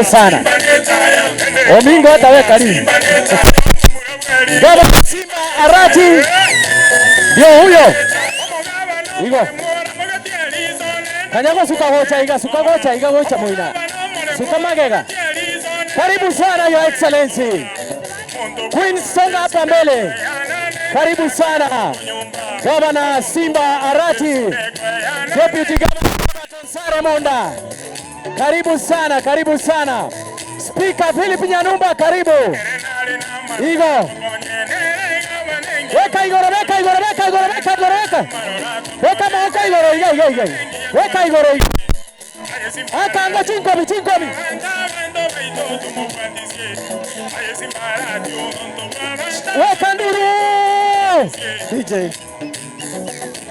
sana. Omingo hata wewe karibu. Gavana Simba Arati ndio huyo. Higo. Kanyago suka gocha moina. Suka magega. Karibu sana Your Excellency. Queen songa hapa mbele. Karibu sana. Gavana Simba Arati. Deputy Governor Sare Monda. Karibu sana. Speaker Philip Nyanumba karibu. Higo. Weka igoro. Weka maoka igoro. Weka igoro. Akanga chinkomi. Weka nduru. DJ.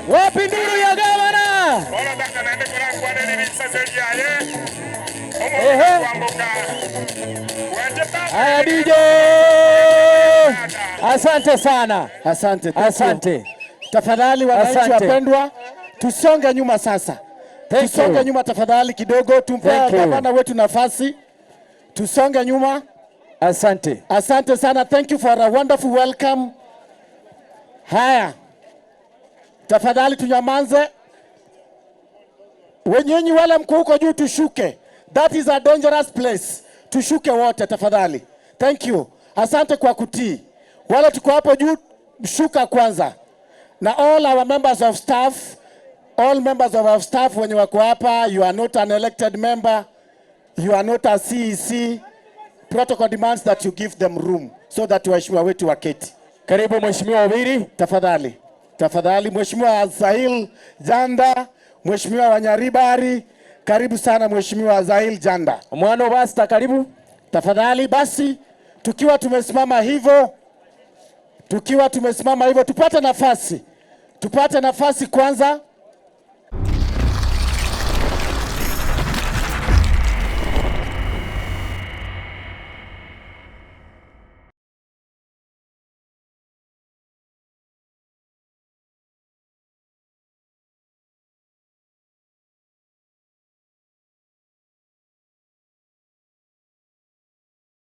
Wapi nduru ya gavana? Haya DJ. Asante sana. Asante. Tafadhali wananchi wapendwa, tusonge nyuma sasa. Tusonge nyuma tafadhali kidogo, tumpe gavana wetu nafasi. Tusonge nyuma. Asante sana. Thank you for a wonderful welcome. Haya. Tafadhali tunyamanze. Wenyenyi wale mko huko juu tushuke. That is a dangerous place. Tushuke wote tafadhali. Thank you. Asante kwa kutii. Wale tuko hapo juu shuka kwanza. Na all our members of staff, wenye wako hapa, you are not an elected member. You are not a CEC. Protocol demands that you give them room so that waheshimiwa wetu waketi. Karibu Mheshimiwa Wabiri, tafadhali Mheshimiwa Zahil Janda, Mheshimiwa Wanyaribari, karibu sana Mheshimiwa Zahil Janda. Mwano Basta karibu. Tafadhali basi tukiwa tumesimama hivyo tupate nafasi kwanza